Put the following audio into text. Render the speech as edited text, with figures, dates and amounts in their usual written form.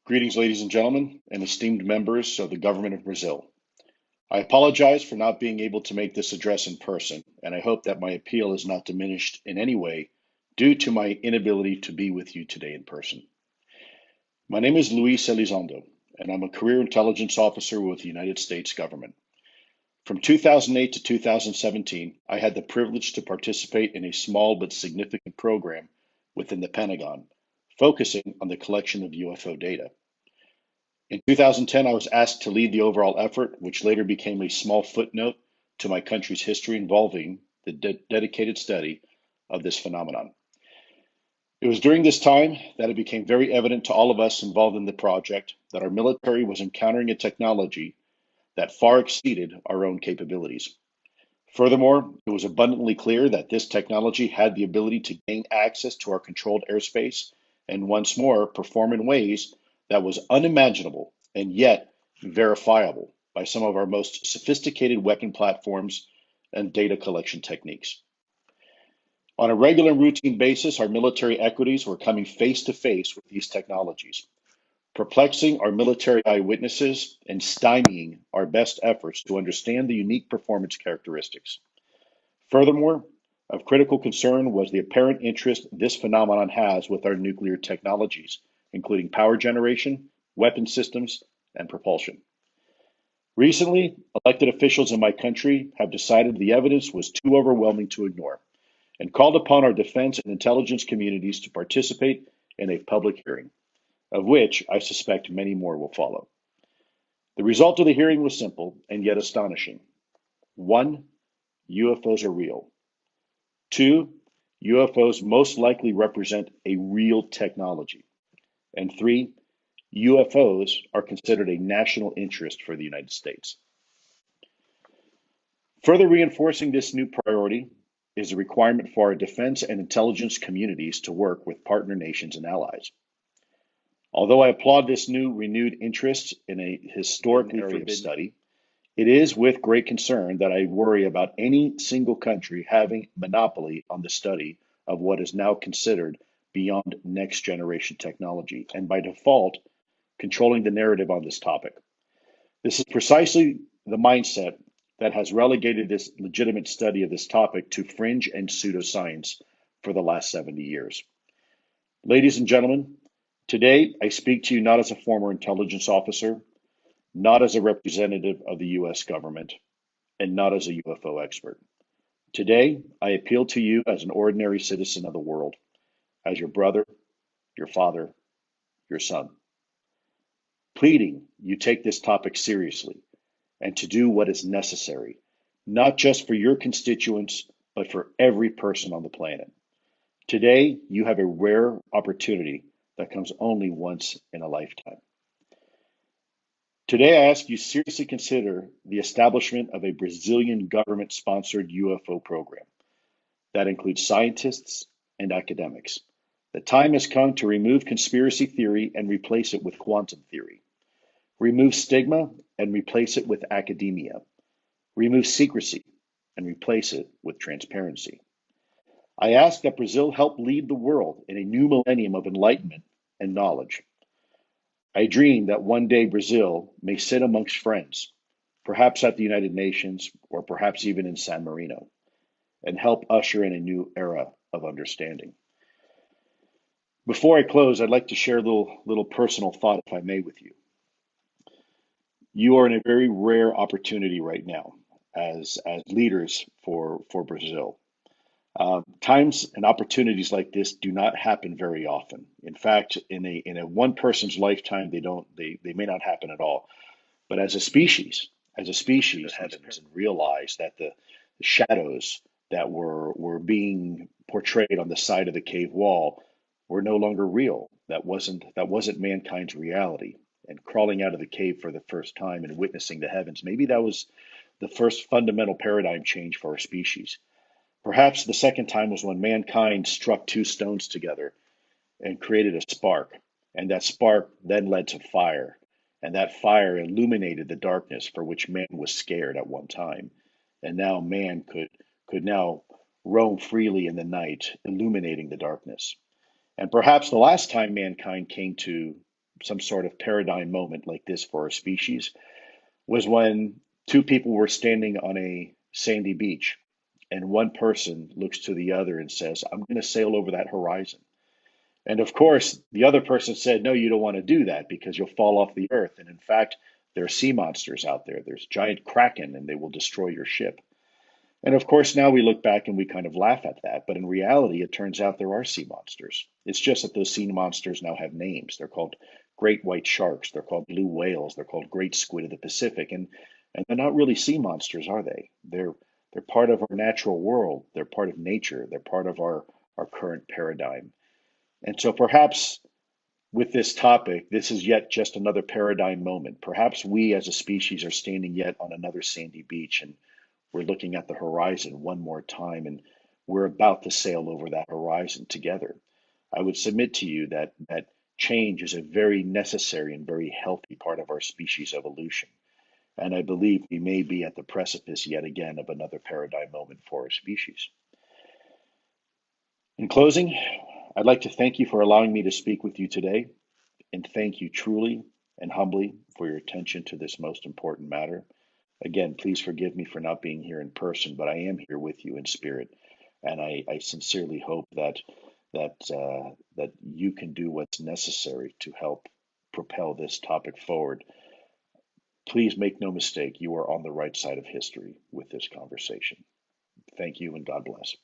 Greetings, ladies and gentlemen, and esteemed members of the government of Brazil. I apologize for not being able to make this address in person, and I hope that my appeal is not diminished in any way due to my inability to be with you today in person. My name is Luis Elizondo, and I'm a career intelligence officer with the United States government. From 2008 to 2017, I had the privilege to participate in a small but significant program within the Pentagon, focusing on the collection of UFO data. In 2010, I was asked to lead the overall effort, which later became a small footnote to my country's history involving the dedicated study of this phenomenon. It was during this time that it became very evident to all of us involved in the project that our military was encountering a technology that far exceeded our own capabilities. Furthermore, it was abundantly clear that this technology had the ability to gain access to our controlled airspace and once more perform in ways that was unimaginable and yet verifiable by some of our most sophisticated weapon platforms and data collection techniques. On a regular and routine basis, our military equities were coming face to face with these technologies, perplexing our military eyewitnesses and stymieing our best efforts to understand the unique performance characteristics. Furthermore, of critical concern was the apparent interest this phenomenon has with our nuclear technologies, including power generation, weapon systems, and propulsion. Recently, elected officials in my country have decided the evidence was too overwhelming to ignore and called upon our defense and intelligence communities to participate in a public hearing, of which I suspect many more will follow. The result of the hearing was simple and yet astonishing. One, UFOs are real. Two, UFOs most likely represent a real technology. And three, UFOs are considered a national interest for the United States. Further reinforcing this new priority is the requirement for our defense and intelligence communities to work with partner nations and allies. Although I applaud this new renewed interest in a historically area of study, it is with great concern that I worry about any single country having monopoly on the study of what is now considered beyond next generation technology, and by default, controlling the narrative on this topic. This is precisely the mindset that has relegated this legitimate study of this topic to fringe and pseudoscience for the last 70 years. Ladies and gentlemen, today I speak to you not as a former intelligence officer, not as a representative of the US government, and not as a UFO expert. Today, I appeal to you as an ordinary citizen of the world, as your brother, your father, your son, pleading you take this topic seriously and to do what is necessary, not just for your constituents, but for every person on the planet. Today, you have a rare opportunity that comes only once in a lifetime. Today, I ask you seriously consider the establishment of a Brazilian government-sponsored UFO program that includes scientists and academics. The time has come to remove conspiracy theory and replace it with quantum theory. Remove stigma and replace it with academia. Remove secrecy and replace it with transparency. I ask that Brazil help lead the world in a new millennium of enlightenment and knowledge. I dream that one day Brazil may sit amongst friends, perhaps at the United Nations or perhaps even in San Marino, and help usher in a new era of understanding. Before I close, I'd like to share a little personal thought, if I may, with you. You are in a very rare opportunity right now as leaders for Brazil. Times and opportunities like this do not happen very often. In fact, in a one person's lifetime, they may not happen at all. But as a species, heavens and realize that the shadows that were being portrayed on the side of the cave wall were no longer real. That wasn't mankind's reality. And crawling out of the cave for the first time and witnessing the heavens, maybe that was the first fundamental paradigm change for our species. Perhaps the second time was when mankind struck two stones together and created a spark, and that spark then led to fire, and that fire illuminated the darkness for which man was scared at one time, and now man could now roam freely in the night, illuminating the darkness. And perhaps the last time mankind came to some sort of paradigm moment like this for our species was when two people were standing on a sandy beach, and one person looks to the other and says, "I'm going to sail over that horizon." And of course, the other person said, "No, you don't want to do that because you'll fall off the earth. And in fact, there are sea monsters out there. There's giant kraken, and they will destroy your ship." And of course, now we look back and we kind of laugh at that. But in reality, it turns out there are sea monsters. It's just that those sea monsters now have names. They're called great white sharks. They're called blue whales. They're called great squid of the Pacific. And they're not really sea monsters, are they? They're part of our natural world. They're part of nature. They're part of our current paradigm. And so perhaps with this topic, this is yet just another paradigm moment. Perhaps we as a species are standing yet on another sandy beach and we're looking at the horizon one more time and we're about to sail over that horizon together. I would submit to you that change is a very necessary and very healthy part of our species evolution. And I believe we may be at the precipice yet again of another paradigm moment for our species. In closing, I'd like to thank you for allowing me to speak with you today, and thank you truly and humbly for your attention to this most important matter. Again, please forgive me for not being here in person, but I am here with you in spirit, and I sincerely hope that you can do what's necessary to help propel this topic forward. Please make no mistake, you are on the right side of history with this conversation. Thank you, and God bless.